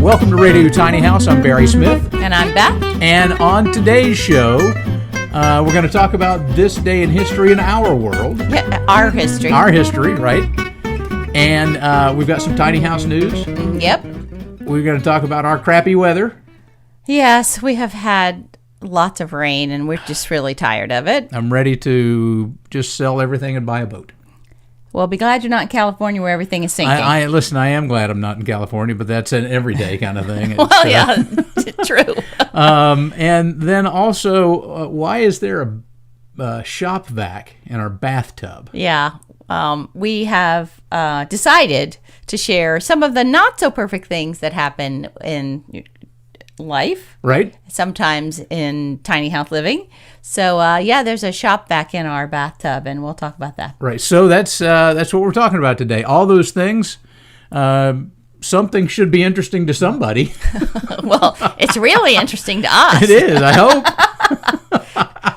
Welcome to Radio Tiny House. I'm Barry Smith. And I'm Beth. And on today's show, we're going to talk about this day in history in our world. Yeah, our history. Our history, right. And we've got some tiny house news. Yep. We're going to talk about our crappy weather. Yes, we have had lots of rain, and we're just really tired of it. I'm ready to just sell everything and buy a boat. Well, be glad you're not in California where everything is sinking. Listen, I am glad I'm not in California, but that's an everyday kind of thing. Well, yeah, true. And then also, why is there a shop vac in our bathtub? Yeah. We have decided to share some of the not so perfect things that happen in life, right? Sometimes in tiny house living. So there's a shop vac in our bathtub, and we'll talk about that. Right. So that's what we're talking about today. All those things. Something should be interesting to somebody. Well, it's really interesting to us. It is. I hope.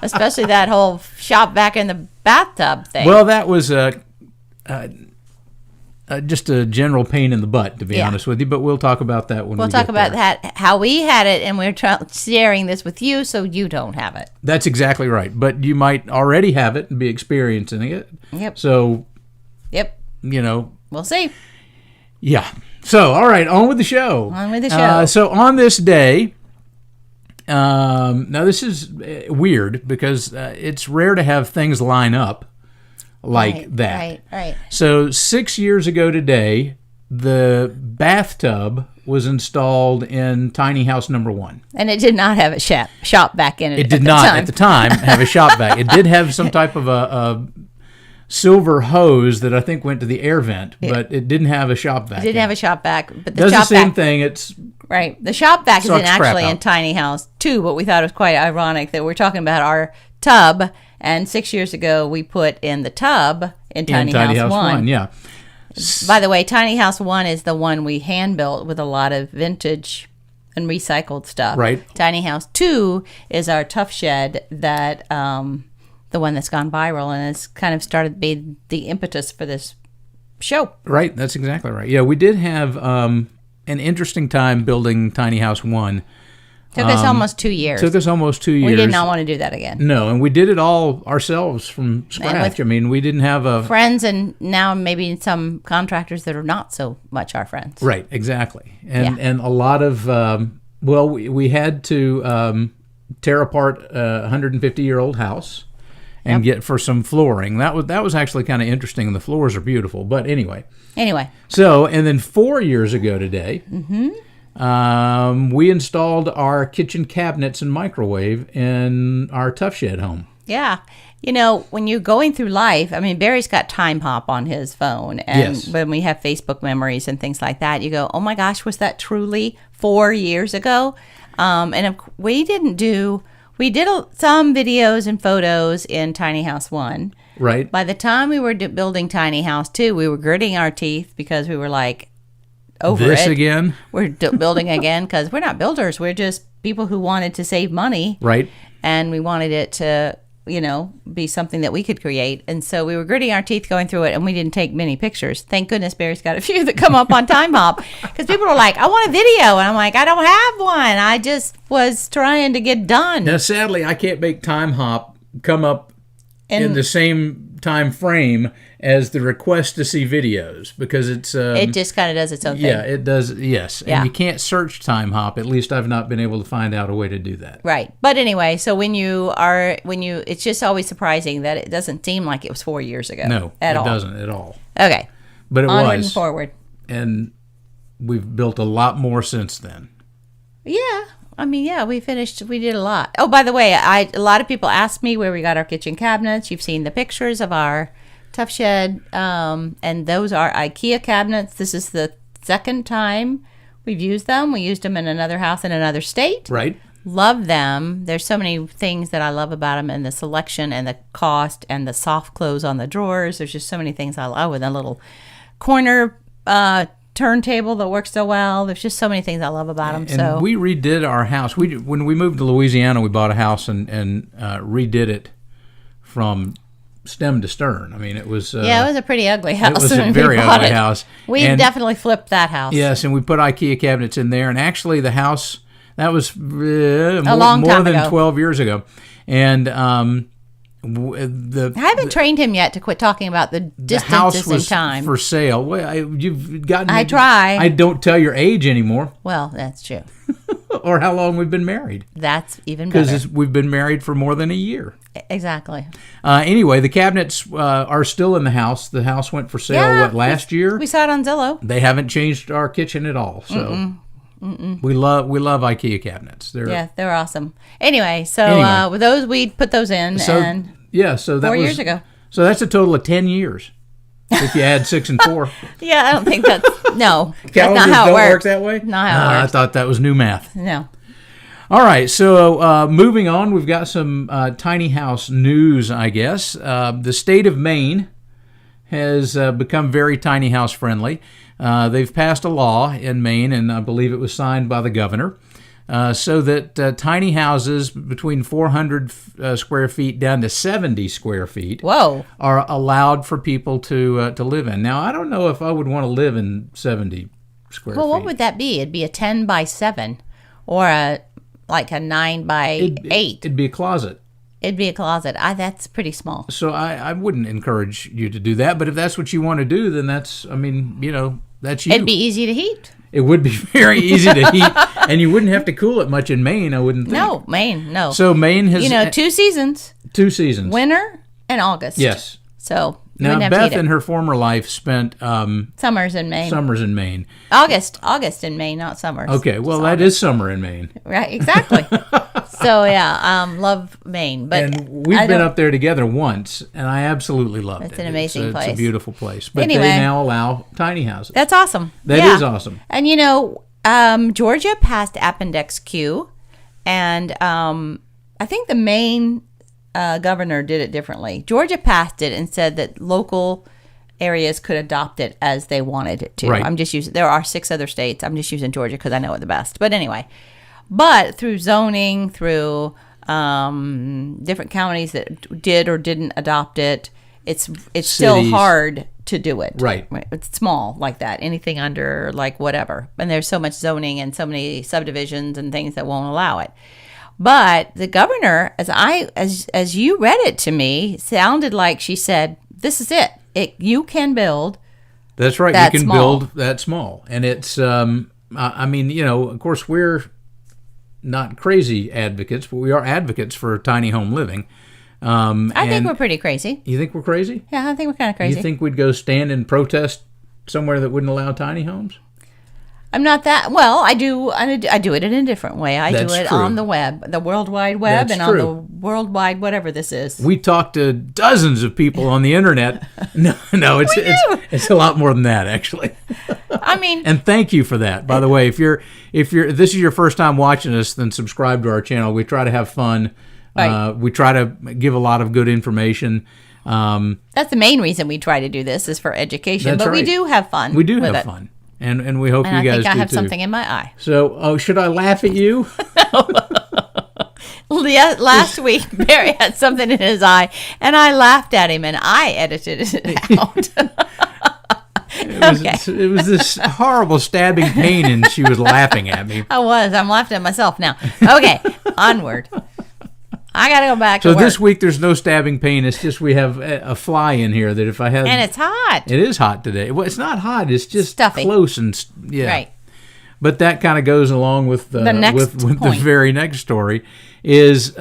Especially that whole shop vac in the bathtub thing. Well, that was just a general pain in the butt, to be honest with you. But we'll talk about that when we'll we talk get about there. that, how we had it, and we're sharing this with you so you don't have it. That's exactly right. But you might already have it and be experiencing it. Yep. So, we'll see. Yeah. So, all right, on with the show. On with the show. So on this day, now this is weird because it's rare to have things line up like that. Right. So 6 years ago today, the bathtub was installed in tiny house number 1. And it did not have a shop vac in it. It did not at the time have a shop vac. It did have some type of a silver hose that I think went to the air vent, but it didn't have a shop vac. It didn't have a shop vac, but does the same thing. It's right. The shop vac is actually in out. tiny house 2, but we thought it was quite ironic that we're talking about our tub, and 6 years ago we put in the tub in tiny house 1. Yeah. By the way, tiny house 1 is the one we hand built with a lot of vintage and recycled stuff. Right. Tiny house 2 is our Tuff Shed that the one that's gone viral and has kind of started to be the impetus for this show. Right. That's exactly right. Yeah, we did have an interesting time building tiny house 1. Took us almost 2 years. Took us almost 2 years. We did not want to do that again. No, and we did it all ourselves from scratch. I mean, we didn't have friends, and now maybe some contractors that are not so much our friends. Right, exactly. And a lot of, we had to tear apart a 150-year-old house and get for some flooring. That was actually kind of interesting, and the floors are beautiful. But anyway. So, and then 4 years ago today, we installed our kitchen cabinets and microwave in our Tuff Shed home. Yeah. You know, when you're going through life, I mean, Barry's got Time Hop on his phone. And when we have Facebook memories and things like that, you go, oh my gosh, was that truly 4 years ago? We did some videos and photos in tiny house 1. Right. By the time we were building tiny house 2, we were gritting our teeth because we were like, over this it. Again? We're building again because we're not builders. We're just people who wanted to save money. Right. And we wanted it to, be something that we could create. And so we were gritting our teeth going through it, and we didn't take many pictures. Thank goodness Barry's got a few that come up on Time Hop because people are like, I want a video. And I'm like, I don't have one. I just was trying to get done. Now, sadly, I can't make Time Hop come up in the same time frame as the request to see videos because it's it just kind of does its own thing. Yeah, it does. Yes, Yeah. And you can't search Time Hop. At least I've not been able to find out a way to do that. Right. But anyway, so it's just always surprising that it doesn't seem like it was 4 years ago. No, it doesn't at all. Okay. But it Onward was and forward. And we've built a lot more since then. Yeah. I mean, yeah, we did a lot. Oh, by the way, a lot of people ask me where we got our kitchen cabinets. You've seen the pictures of our Tuff Shed, and those are IKEA cabinets. This is the second time we've used them. We used them in another house in another state. Right. Love them. There's so many things that I love about them, and the selection and the cost and the soft close on the drawers. There's just so many things I love with a little corner turntable that works so well. There's just so many things I love about them. And we redid our house. When we moved to Louisiana, we bought a house and redid it from stem to stern. I mean, it was... it was a pretty ugly house. It was a very ugly house. We definitely flipped that house. Yes, and we put IKEA cabinets in there. And actually, the house, that was a long time more than ago. 12 years ago. And I haven't trained him yet to quit talking about the distances house was in time. for sale. Well, you've gotten... I try. I don't tell your age anymore. Well, that's true. Or how long we've been married. That's even better. Because we've been married for more than a year. Exactly. Anyway, the cabinets are still in the house. The house went for sale, last year? We saw it on Zillow. They haven't changed our kitchen at all. So we love IKEA cabinets. They're awesome. Anyway, so with those, we put those in. So that 4 was years ago. So that's a total of 10 years. If you add 6 and 4. Yeah, I don't think that's... No. That's Calendars not how it don't works. work that way? Not how it works. I thought that was new math. No. All right, so moving on, we've got some tiny house news, I guess. The state of Maine has become very tiny house friendly. They've passed a law in Maine, and I believe it was signed by the governor, so that tiny houses between 400 square feet down to 70 square feet are allowed for people to live in. Now, I don't know if I would want to live in 70 square feet. Well, what would that be? It'd be a 10 by 7 or a 9 by 8. It'd be a closet. It'd be a closet. That's pretty small. So I wouldn't encourage you to do that. But if that's what you want to do, then that's you. It'd be easy to heat. It would be very easy to heat, and you wouldn't have to cool it much in Maine, I wouldn't think. No, Maine, no. So Maine has... 2 seasons. 2 seasons. Winter and August. Yes. So now, Beth in her former life spent... summers in Maine. Summers in Maine. August in Maine, not summers. Okay, well, that is summer in Maine. Right, exactly. So, love Maine. But and we've been up there together once, and I absolutely loved it. It's an amazing place. It's a beautiful place. But anyway, they now allow tiny houses. That's awesome. That is awesome. And, Georgia passed Appendix Q, and I think the Maine governor did it differently. Georgia passed it and said that local areas could adopt it as they wanted it to. Right. I'm just using... There are 6 other states. I'm just using Georgia because I know it the best. But anyway... But through zoning, through different counties that did or didn't adopt it, it's still hard to do it. Right. It's small like that. Anything under whatever. And there's so much zoning and so many subdivisions and things that won't allow it. But the governor, as you read it to me, sounded like she said, "This is it. You can build." That's right. You can build that small, and it's. Of course, we're not crazy advocates, but we are advocates for tiny home living. I think we're pretty crazy. You think we're crazy? Yeah, I think we're kind of crazy. You think we'd go stand and protest somewhere that wouldn't allow tiny homes? I'm not that... Well, I do it in a different way. That's do it true. On the web, the World Wide Web, That's and true. on the World Wide whatever this is. We talk to dozens of people on the internet. No, it's a lot more than that, actually. I mean... And thank you for that. By the way, if this is your first time watching us, then subscribe to our channel. We try to have fun. Right. We try to give a lot of good information. That's the main reason we try to do this, is for education. That's but right. we do have fun. We do have fun. And we hope you guys do too. I think I have something in my eye. So, should I laugh at you? Last week, Barry had something in his eye, and I laughed at him, and I edited it out. It was this horrible stabbing pain, and she was laughing at me. I'm laughing at myself now. Okay, onward. I got to go back to work. So this week there's no stabbing pain. It's just we have a fly in here that if I had... And it's hot. It is hot today. Well, it's not hot. It's just stuffy. Close and... Yeah. Right. But that kind of goes along with the very next story is...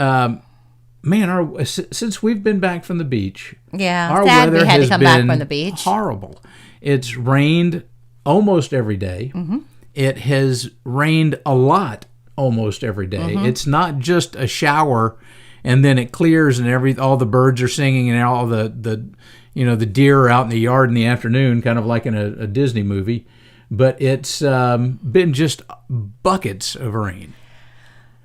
since we've been back from the beach... Yeah, our sad weather we had has to come been back from the beach. Horrible. It's rained almost every day. Mm-hmm. It has rained a lot almost every day. Mm-hmm. It's not just a shower and then it clears and all the birds are singing and all the deer are out in the yard in the afternoon, kind of like in a Disney movie. But it's been just buckets of rain.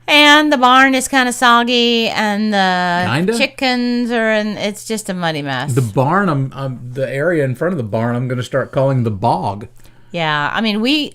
And the barn is kind of soggy, and the chickens it's just a muddy mess. The barn, the area in front of the barn, I'm going to start calling the bog. Yeah, I mean, we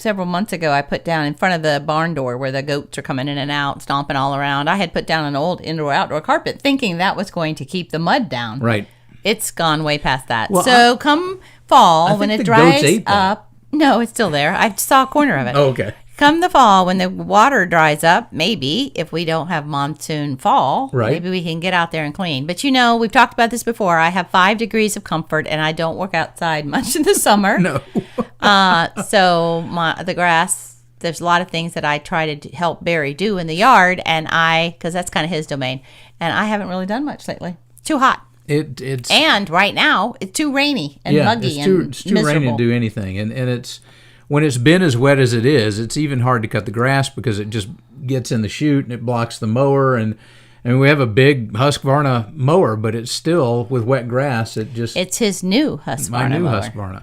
several months ago, I put down in front of the barn door where the goats are coming in and out, stomping all around. I had put down an old indoor-outdoor carpet thinking that was going to keep the mud down. Right. It's gone way past that. Well, so come fall, when it dries up. That. No, it's still there. I saw a corner of it. Oh, okay. Come the fall, when the water dries up, maybe, if we don't have monsoon fall, maybe we can get out there and clean. But we've talked about this before. I have 5 degrees of comfort, and I don't work outside much in the summer. No. So the grass, there's a lot of things that I try to help Barry do in the yard, and because that's kind of his domain, and I haven't really done much lately. It's too hot. It's and right now, it's too rainy and muggy it's too rainy to do anything. And it's when it's been as wet as it is, it's even hard to cut the grass because it just gets in the chute and it blocks the mower. And we have a big Husqvarna mower, but it's still with wet grass. It's his new Husqvarna my new mower. Husqvarna.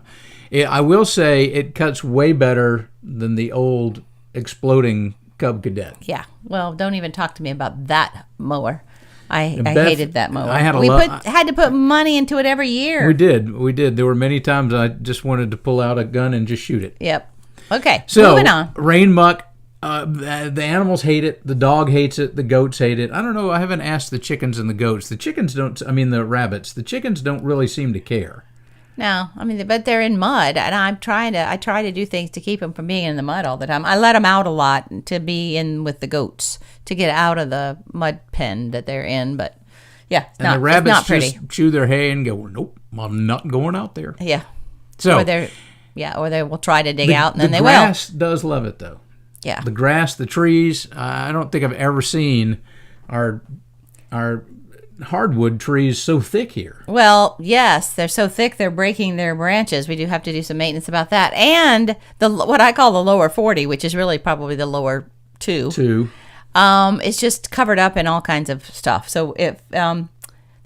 I will say it cuts way better than the old exploding Cub Cadet. Yeah. Well, don't even talk to me about that mower. I hated that mower. We had to put money into it every year. We did. There were many times I just wanted to pull out a gun and just shoot it. Yep. Okay, so, moving on. Rain muck, the animals hate it. The dog hates it. The goats hate it. I don't know. I haven't asked the chickens and the goats. The rabbits. The chickens don't really seem to care. No, but they're in mud, and I try to do things to keep them from being in the mud all the time. I let them out a lot to be in with the goats to get out of the mud pen that they're in. But yeah, the rabbits just chew their hay and go, "Nope, I'm not going out there." Yeah. So or they will try to dig out, and then they will. The grass does love it though. Yeah. The grass, the trees. I don't think I've ever seen our hardwood trees so thick here. Well, yes, they're so thick they're breaking their branches. We do have to do some maintenance about that. And what I call the lower 40, which is really probably the lower 2. It's just covered up in all kinds of stuff. So if there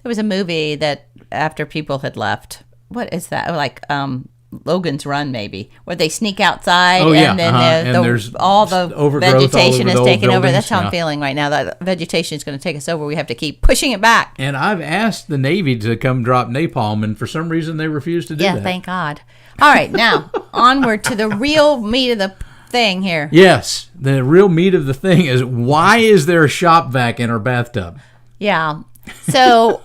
was a movie that after people had left, what is that? Like Logan's Run, maybe, where they sneak outside and then there's all the vegetation is taken over. That's how I'm feeling right now. That vegetation is going to take us over. We have to keep pushing it back. And I've asked the Navy to come drop napalm, and for some reason they refuse to do that. Yeah, thank God. All right, now onward to the real meat of the thing here. Yes, the real meat of the thing is, why is there a shop vac in our bathtub? Yeah. So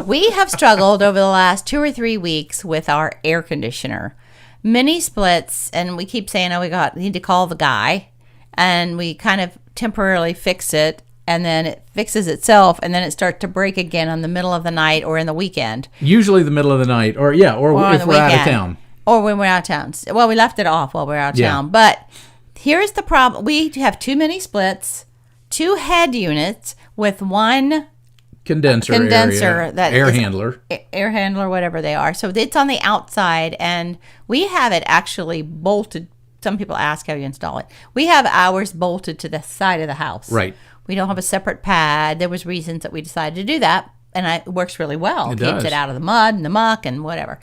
we have struggled over the last 2 or 3 weeks with our air conditioner. Mini splits, and we keep saying, we need to call the guy, and we kind of temporarily fix it, and then it fixes itself, and then it starts to break again on the middle of the night or in the weekend. Usually the middle of the night, or if we're out of town. Or when we're out of town. Well, we left it off while we were out of town. But here's the problem. We have 2 mini splits, 2 head units with 1 condenser area, that air handler, whatever they are. So it's on the outside, and we have it actually bolted. Some people ask how you install it. We have ours bolted to the side of the house. Right. We don't have a separate pad. There was reasons that we decided to do that, and it works really well. It keeps it out of the mud and the muck and whatever.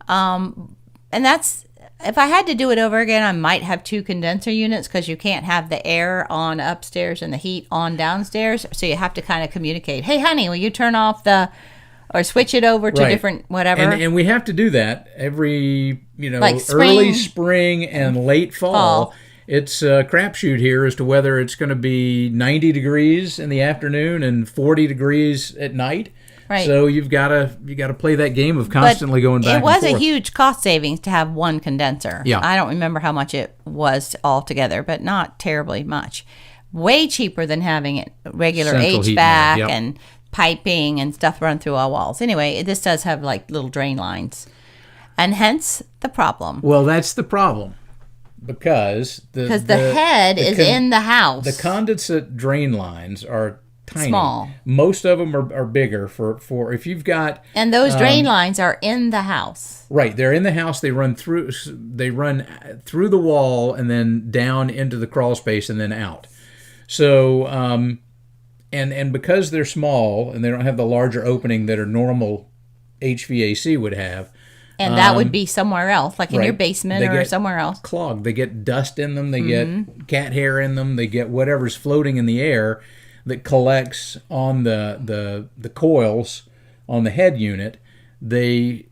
And that's, if I had to do it over again, I might have 2 condenser units, because you can't have the air on upstairs and the heat on downstairs. So you have to kind of communicate. Hey, honey, will you turn off or switch it over to different whatever? And we have to do that every, like early spring and late fall. It's a crapshoot here as to whether it's going to be 90 degrees in the afternoon and 40 degrees at night. Right. So you got to play that game of constantly going back and forth. It was a huge cost savings to have 1 condenser. Yeah. I don't remember how much it was altogether, but not terribly much. Way cheaper than having it regular Central HVAC and piping and stuff run through our walls. Anyway, this does have like little drain lines, and hence the problem. Well, that's the problem, because the head is in the house. The condensate drain lines are tiny. Small. Most of them are bigger for if you've got. And those drain lines are in the house. Right, they're in the house. They run through the wall and then down into the crawl space and then out. So and because they're small and they don't have the larger opening that a normal HVAC would have. And that would be somewhere else, like in your basement or somewhere else. Clogged. They get dust in them. They get cat hair in them. They get whatever's floating in the air that collects on the coils on the head unit. It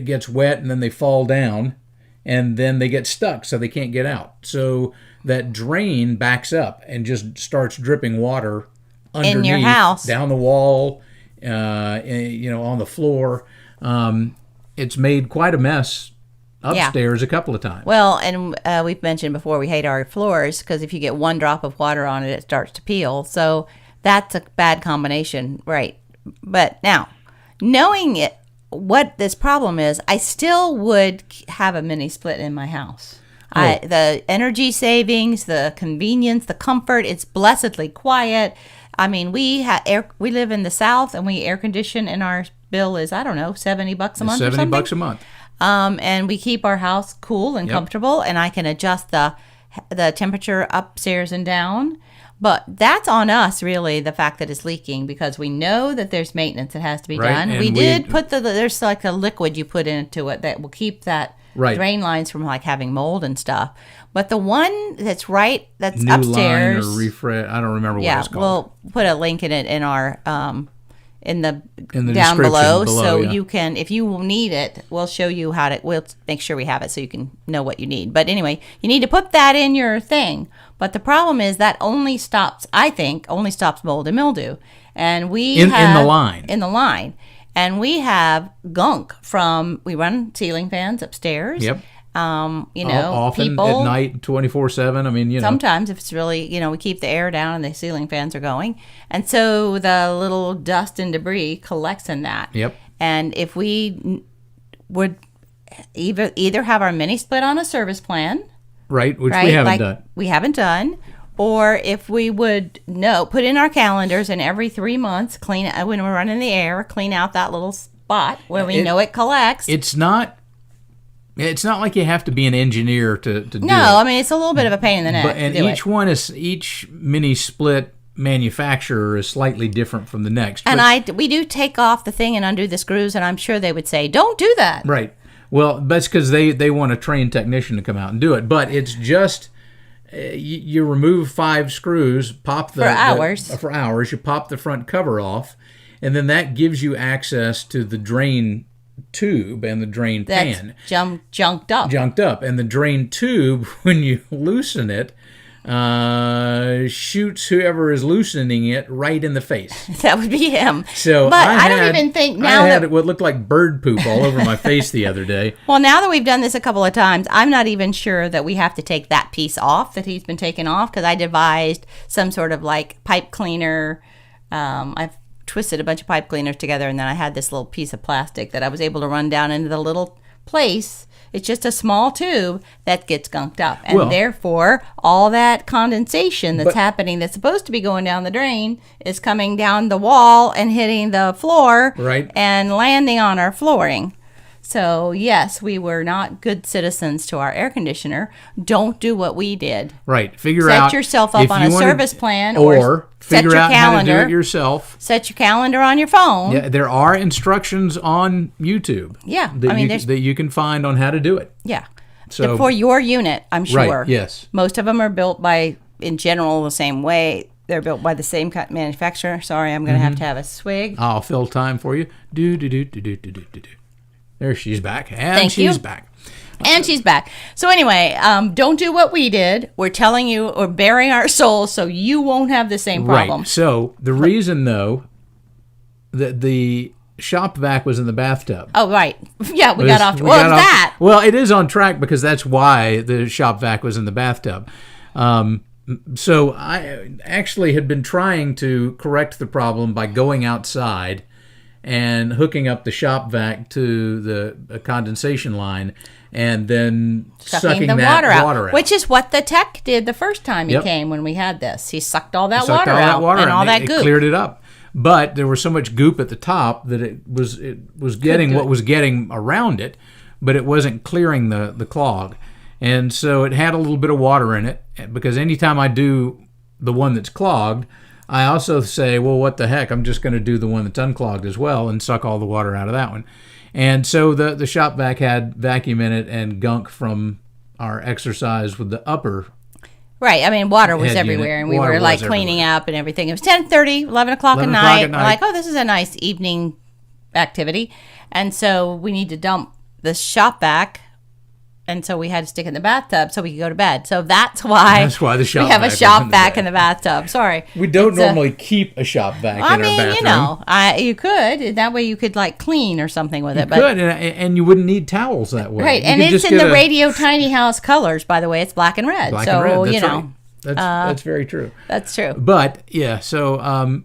gets wet, and then they fall down, and then they get stuck, so they can't get out. So that drain backs up and just starts dripping water underneath, in your house, down the wall, on the floor. It's made quite a mess upstairs a couple of times. Well, and we've mentioned before, we hate our floors because if you get one drop of water on it, it starts to peel. So that's a bad combination, right? But now, knowing what this problem is, I still would have a mini split in my house. The energy savings, the convenience, the comfort, it's blessedly quiet. I mean, we live in the South, and we air condition, and our bill is, I don't know, $70 a month or something. $70 a month. And we keep our house cool and comfortable, and I can adjust the temperature upstairs and down. But that's on us, really, the fact that it's leaking, because we know that there's maintenance that has to be done. And we did put there's like a liquid you put into it that will keep that drain lines from like having mold and stuff. But the one that's New upstairs, line or refresh, I don't remember what it's called. We'll put a link in it in our in the down below, so you can, if you need it, we'll show you we'll make sure we have it so you can know what you need. But anyway, you need to put that in your thing. But the problem is that only stops mold and mildew. And in the line. And we have gunk we run ceiling fans upstairs. Yep. Often people, at night, 24/7. I mean, sometimes if it's really, we keep the air down and the ceiling fans are going, and so the little dust and debris collects in that. Yep. And if we would either have our mini split on a service plan, which we haven't done, or if we would put in our calendars, and every 3 months when we're running the air, clean out that little spot where we know it collects. It's not like you have to be an engineer to do it. No, I mean, it's a little bit of a pain in the neck. Each mini split manufacturer is slightly different from the next. And we do take off the thing and undo the screws, and I'm sure they would say, don't do that. Right. Well, that's because they want a trained technician to come out and do it. But it's just, you remove 5 screws, pop for hours. You pop the front cover off, and then that gives you access to the drain tube and the drain pan. Junked up. And the drain tube, when you loosen it, shoots whoever is loosening it right in the face. That would be him. So, but I don't even think now I had what looked like bird poop all over my face the other day. Well, now that we've done this a couple of times, I'm not even sure that we have to take that piece off that he's been taking off, because I devised some sort of like pipe cleaner. I've twisted a bunch of pipe cleaners together, and then I had this little piece of plastic that I was able to run down into the little place. It's just a small tube that gets gunked up, and therefore all that condensation that's happening, that's supposed to be going down the drain, is coming down the wall and hitting the floor, and landing on our flooring. So, yes, we were not good citizens to our air conditioner. Don't do what we did. Right. Set yourself up on a service plan, or figure out how to do it yourself. Set your calendar on your phone. Yeah, there are instructions on YouTube. Yeah. That you can find on how to do it. Yeah. So for your unit, I'm sure. Right, yes. Most of them are built in general, the same way. They're built by the same manufacturer. Sorry, I'm going to have a swig. I'll fill time for you. Do. There, she's back. And she's back. And she's back. So anyway, don't do what we did. We're telling you, or bearing our souls, so you won't have the same problem. Right. So the reason, though, that the shop vac was in the bathtub. Oh, right. Yeah, we got off. That. Well, it is on track, because that's why the shop vac was in the bathtub. So I actually had been trying to correct the problem by going outside and hooking up the shop vac to the condensation line, and then sucking the water out. Which is what the tech did the first time he came when we had this. He sucked all that water out and all that goop. It cleared it up. But there was so much goop at the top that it was getting what was getting around it, but it wasn't clearing the clog. And so it had a little bit of water in it, because anytime I do the one that's clogged, I also say, well, what the heck, I'm just going to do the one that's unclogged as well and suck all the water out of that one. And so the shop vac had vacuum in it and gunk from our exercise with the upper. Right. I mean, water was everywhere, and we were like cleaning up and everything. It was 10:30, 11 o'clock at night. We're like, oh, this is a nice evening activity. And so we need to dump the shop vac And so we had to stick it in the bathtub so we could go to bed. So that's why the shop we have a vac shop vac in the bathtub. Sorry. We don't normally keep a shop vac in our bathroom. You know, you could. That way you could like clean or something with it. You could, and you wouldn't need towels that way. Right, and it's in the Radio Tiny House colors, by the way. It's black and red. Black and red, that's you know. right. That's very true. That's true. But, yeah, so...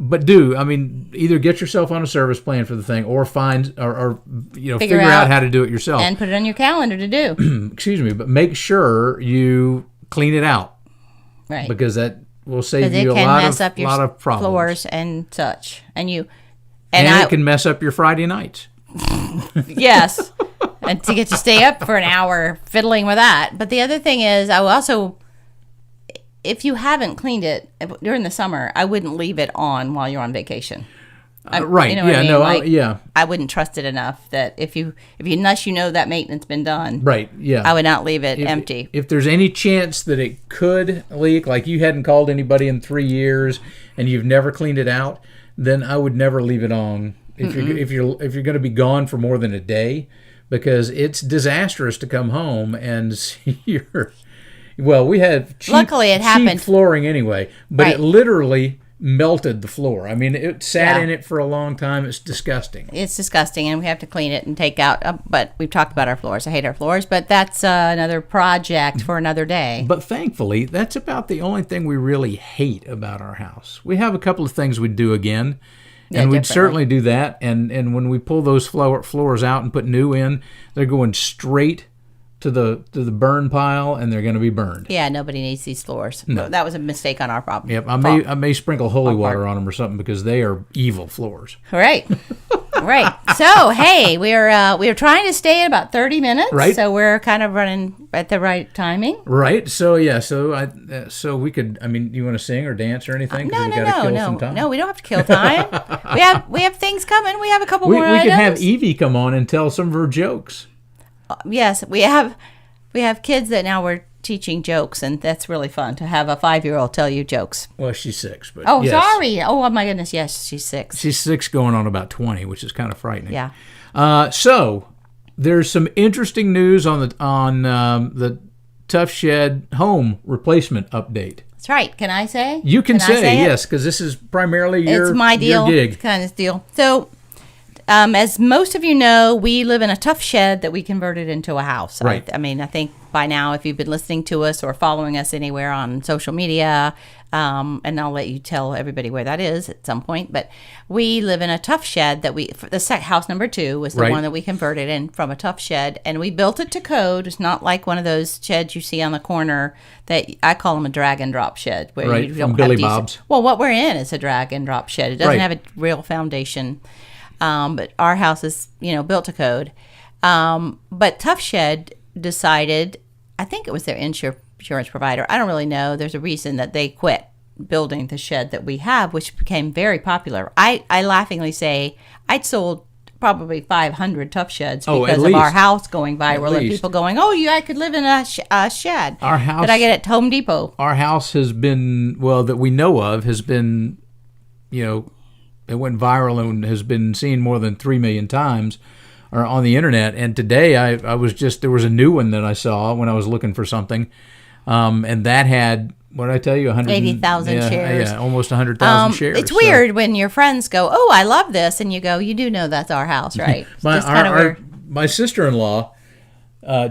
either get yourself on a service plan for the thing, or find, or figure out how to do it yourself, and put it on your calendar to do. Excuse me, but make sure you clean it out, right? Because that will save you a lot of problems, floors and such, and it can mess up your Friday nights. Yes, and to get to stay up for an hour fiddling with that. But the other thing is, I will also. If you haven't cleaned it during the summer, I wouldn't leave it on while you're on vacation. Right. You know what I mean? Yeah. I wouldn't trust it enough that unless you know that maintenance been done. Right. Yeah. I would not leave it empty. If there's any chance that it could leak, like you hadn't called anybody in 3 years and you've never cleaned it out, then I would never leave it on. If you're going to be gone for more than a day, because it's disastrous to come home and see your. Well, we had cheap flooring anyway, but It literally melted the floor. I mean, it sat in it for a long time. It's disgusting. It's disgusting, and we have to clean it and take out. But we've talked about our floors. I hate our floors, but that's another project for another day. But thankfully, that's about the only thing we really hate about our house. We have a couple of things we'd do again, and we'd certainly do that. And when we pull those floors out and put new in, they're going straight to the burn pile, and they're going to be burned. Yeah, nobody needs these floors. No. That was a mistake on our problem. Yep, I may sprinkle holy water on them or something, because they are evil floors. Right. Right. So, hey, we're trying to stay at about 30 minutes. Right. So we're kind of running at the right timing. Right. So yeah. So we could. I mean, you want to sing or dance or anything? No, we don't have to kill time. we have things coming. We have a couple more items. We could have Evie come on and tell some of her jokes. Yes, we have kids that now we're teaching jokes, and that's really fun to have a 5-year-old tell you jokes. Well, she's 6, but yes. Sorry. Oh my goodness, yes, she's 6. She's 6 going on about 20, which is kind of frightening. Yeah. So there's some interesting news on the Tuff Shed Home replacement update. That's right. Can I say? You can say yes, because this is primarily it's my deal, your gig. Kind of deal. So. As most of you know, we live in a Tuff Shed that we converted into a house. Right. I mean, I think by now, if you've been listening to us or following us anywhere on social media, and I'll let you tell everybody where that is at some point, but we live in a Tuff Shed that house number 2 was the one that we converted in from a Tuff Shed, and we built it to code. It's not like one of those sheds you see on the corner that I call them a drag and drop shed. Where you don't from Billy Bob's. Well, what we're in is a drag and drop shed. It doesn't have a real foundation. But our house is, built to code. But Tuff Shed decided, I think it was their insurance provider. I don't really know. There's a reason that they quit building the shed that we have, which became very popular. I laughingly say I'd sold probably 500 Tuff Sheds because of our house going viral and people going, I could live in a shed our house, that I get at Home Depot. Our house has been, that we know of, has been, it went viral and has been seen more than 3 million times on the internet. And today there was a new one that I saw when I was looking for something. And that had, what did I tell you? 80,000 shares. Yeah, almost 100,000 shares. It's weird when your friends go, I love this. And you go, you do know that's our house, right? My sister-in-law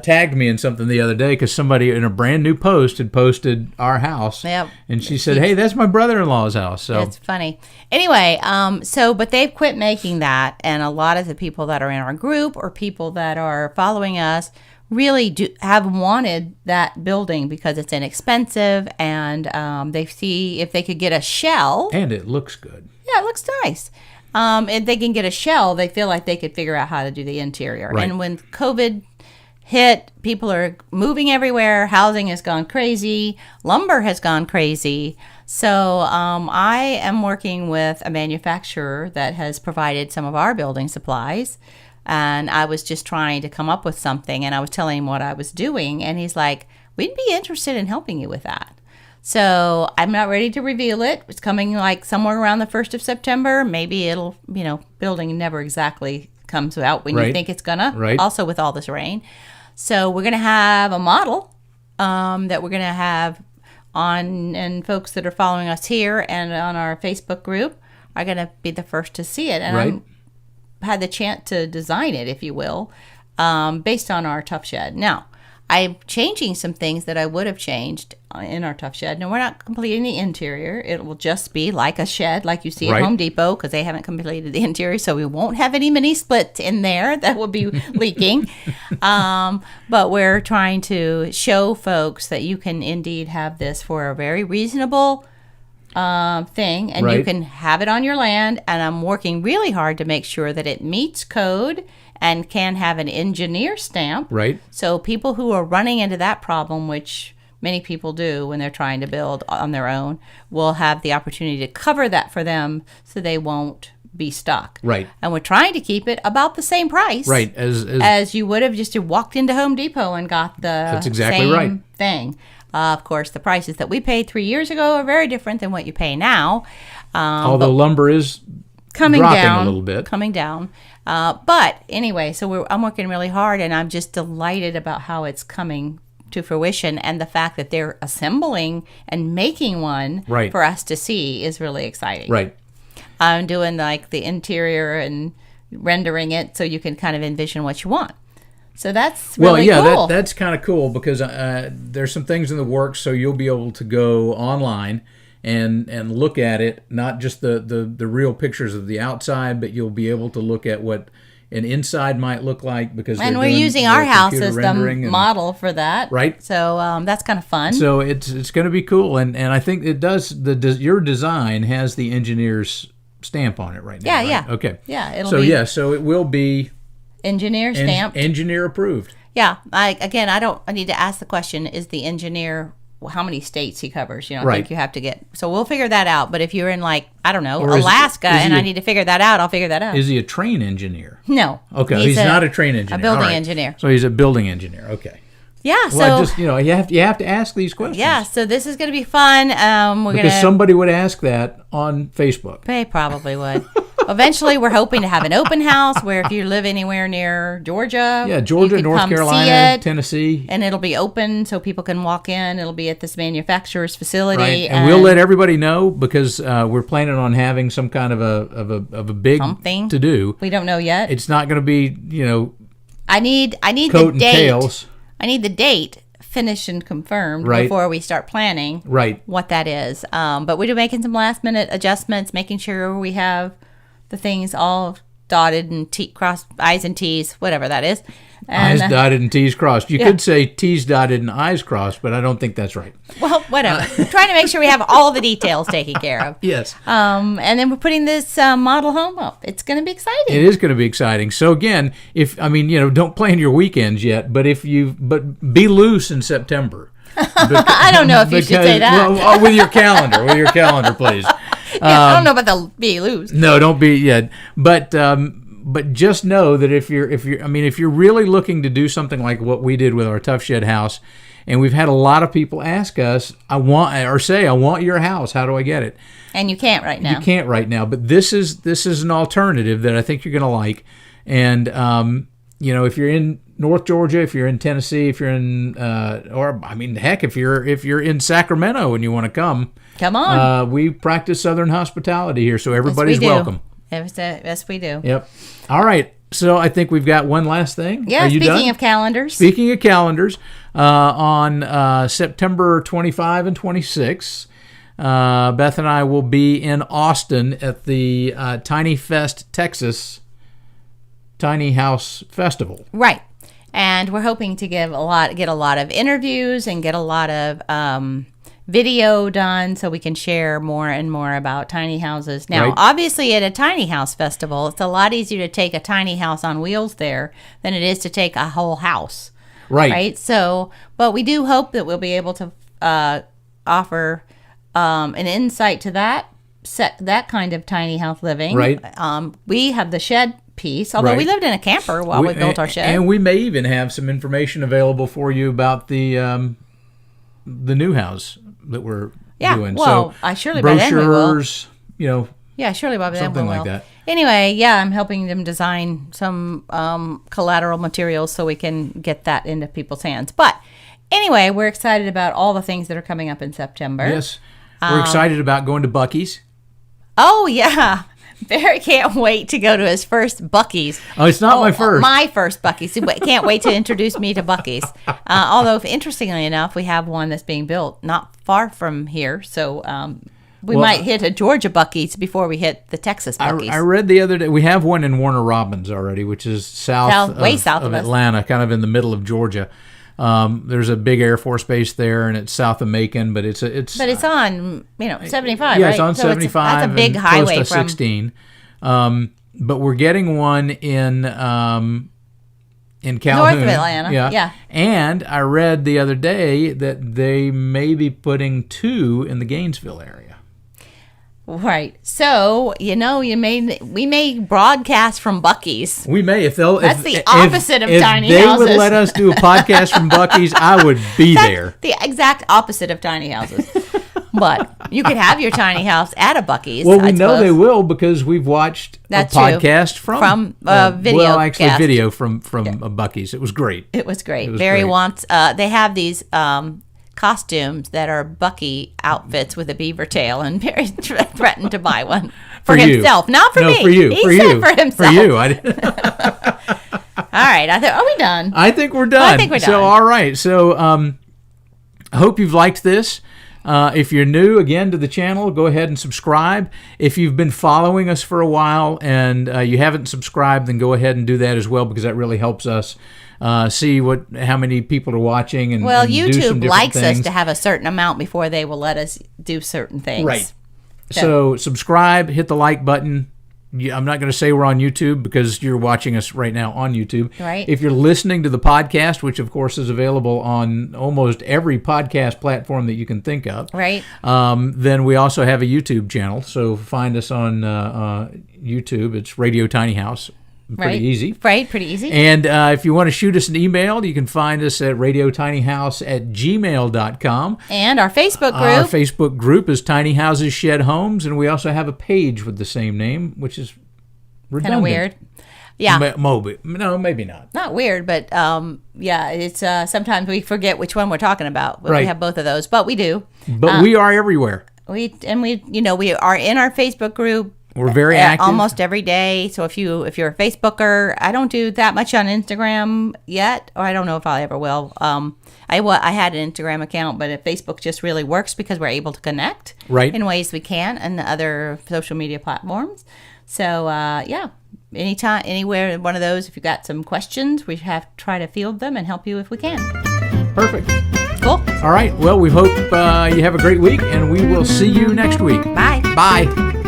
tagged me in something the other day because somebody in a brand new post had posted our house. Yep. And she said, hey, that's my brother-in-law's house. So it's funny. Anyway, but they've quit making that. And a lot of the people that are in our group or people that are following us really have wanted that building because it's inexpensive and they see if they could get a shell. And it looks good. Yeah, it looks nice. If they can get a shell, they feel like they could figure out how to do the interior. Right. And when COVID hit, people are moving everywhere, housing has gone crazy, lumber has gone crazy. So I am working with a manufacturer that has provided some of our building supplies, and I was just trying to come up with something, and I was telling him what I was doing, and he's like, we'd be interested in helping you with that. So I'm not ready to reveal it. It's coming like somewhere around the 1st of September. Maybe it'll, building never exactly comes out when you think it's gonna, also with all this rain. So we're going to have a model that we're going to have on, and folks that are following us here and on our Facebook group are going to be the first to see it. And Right. I had the chance to design it, if you will, based on our Tuff Shed. Now, I'm changing some things that I would have changed in our Tuff Shed. Now, we're not completing the interior. It will just be like a shed like you see at Right. Home Depot, because they haven't completed the interior, so we won't have any mini splits in there that will be leaking. But we're trying to show folks that you can indeed have this for a very reasonable thing, and you Right. can have it on your land. And I'm working really hard to make sure that it meets code and can have an engineer stamp. Right. So people who are running into that problem, which many people do when they're trying to build on their own, will have the opportunity to cover that for them so they won't be stuck. Right. And we're trying to keep it about the same price. Right. As you would have just walked into Home Depot and got the That's exactly same right. thing. Of course, the prices that we paid 3 years ago are very different than what you pay now. Although lumber is Coming dropping down a little bit. Coming down. But anyway, so I'm working really hard, and I'm just delighted about how it's coming to fruition, and the fact that they're assembling and making one Right. for us to see is really exciting. Right. I'm doing like the interior and rendering it so you can kind of envision what you want. So that's really cool. That's kind of cool, because there's some things in the works, so you'll be able to go online and look at it, not just the real pictures of the outside, but you'll be able to look at what an inside might look like, because And they're we're doing using the our house computer as the rendering model for that. Right. So that's kind of fun. So it's going to be cool, and I think it does. Your design has the engineer's stamp on it right now. Yeah, right? yeah. Okay. Yeah, it'll So be yeah, so it will be engineer stamped. engineer approved. Yeah. I need to ask the question, is the engineer, how many states he covers? I Right. think you have to get, so we'll figure that out. But if you're in I don't know, Or is Alaska, he and I need to figure that out, I'll figure that out. Is he a train engineer? No. Okay, he's not a train engineer. A building All right. engineer. So he's a building engineer. Okay. Yeah. So Well, just you have to ask these questions. yeah. So this is going to be fun. We're Because gonna. somebody would ask that on Facebook. They probably would. Eventually, we're hoping to have an open house where if you live anywhere near Georgia, Yeah, you Georgia, can North come see Carolina, it, Tennessee. and it'll be open so people can walk in. It'll be at this manufacturer's facility, Right. And we'll let everybody know, because we're planning on having some kind of a big something to do. We don't know yet. It's not going to be I need coat the and date. tails. I need the date finished and confirmed Right. before we start planning Right. what that is. But we're making some last minute adjustments, making sure we have the things all dotted and crossed, I's and T's, whatever that is. And, I's dotted and T's crossed. You yeah. could say T's dotted and I's crossed, but I don't think that's right. well, whatever. Trying to make sure we have all the details taken care of. Yes. And then we're putting this model home up. It's going to be exciting. It is going to be exciting. So again, don't plan your weekends yet, but be loose in September. I don't know if you should say that. Well, with your calendar, please. I don't know about the be loose. No, don't be yet. But just know that if you're really looking to do something like what we did with our Tuff Shed house, and we've had a lot of people ask us, I want your house. How do I get it? And you can't right now. You can't right now, but this is an alternative that I think you're going to like. And if you're in North Georgia, if you're in Tennessee, if you're in if you're in Sacramento and you want to come on. We practice Southern hospitality here, so everybody's welcome. Yes, we do. Yep. All right. So I think we've got one last thing. Yeah. Are you Speaking done? of calendars. Speaking of calendars, on September 25 and 26, Beth and I will be in Austin at the Tiny Fest Texas Tiny House Festival. Right. And we're hoping to get a lot of interviews and get a lot of video done so we can share more and more about tiny houses. Now, Right. Obviously at a tiny house festival, it's a lot easier to take a tiny house on wheels there than it is to take a whole house. Right. Right. So, but we do hope that we'll be able to offer an insight to that kind of tiny house living. Right. We have the shed piece, although we Right. lived in a camper while we built our shed. And we may even have some information available for you about the new house that we're doing. Well, So I surely by then we will. brochures, Yeah, surely by then we something will. like that. anyway, yeah, I'm helping them design some collateral materials so we can get that into people's hands. But anyway, we're excited about all the things that are coming up in September. Yes. We're excited about going to Buc-ee's. Oh, yeah. Barry can't wait to go to his first Buc-ee's. Oh, it's not my first. My first Buc-ee's. Can't wait to introduce me to Buc-ee's. Although, interestingly enough, we have one that's being built not far from here. So we might hit a Georgia Buc-ee's before we hit the Texas Buc-ee's. I read the other day, we have one in Warner Robins already, which is way south of Atlanta, kind of in the middle of Georgia. There's a big Air Force base there, and it's south of Macon, but it's on 75. Yeah, right? it's on 75. That's a big highway close to from 16. But we're getting one in Calhoun, north of Atlanta. Yeah. And I read the other day that they may be putting 2 in the Gainesville area. Right. So, we may broadcast from Buc-ee's. We may, if they'll. That's the opposite of tiny houses. If houses. they would let us do a podcast from Buc-ee's, I would be there. The exact opposite of tiny houses. But you could have your tiny house at a Buc-ee's. Well, we know they will because we've watched That's a podcast from video. Well, actually, video from Buc-ee's. It was great. It was great. Barry wants. They have these costumes that are Buc-ee outfits with a beaver tail, and Barry threatened to buy one for himself, not for me. For you. He for said you. for himself. For you. All right. Are we done? I think we're done. I think we're done. So, all right. So, I hope you've liked this. If you're new, again, to the channel, go ahead and subscribe. If you've been following us for a while and you haven't subscribed, then go ahead and do that as well, because that really helps us see how many people are watching. And YouTube likes things. us to have a certain amount before they will let us do certain things. Right. So subscribe, hit the like button. I'm not going to say we're on YouTube because you're watching us right now on YouTube. Right. If you're listening to the podcast, which of course is available on almost every podcast platform that you can think of, right? Then we also have a YouTube channel. So find us on YouTube. It's Radio Tiny House. Pretty easy. Right, pretty easy. And if you want to shoot us an email, you can find us at radiotinyhouse@gmail.com. And our Facebook group. Our Facebook group is Tiny Houses Shed Homes, and we also have a page with the same name, which is redundant. Kind of weird. Yeah. No, maybe not. Not weird, but it's sometimes we forget which one we're talking about. But we have both of those, but we do. But we are everywhere. We are in our Facebook group. We're very active almost every day. So if you're a Facebooker, I don't do that much on Instagram yet, or I don't know if I ever will. I had an Instagram account, but Facebook just really works because we're able to connect in ways we can and other social media platforms. So anytime, anywhere, one of those. If you've got some questions, we have to try to field them and help you if we can. Perfect. Cool. All right. Well, we hope you have a great week, and we will see you next week. Bye. Bye.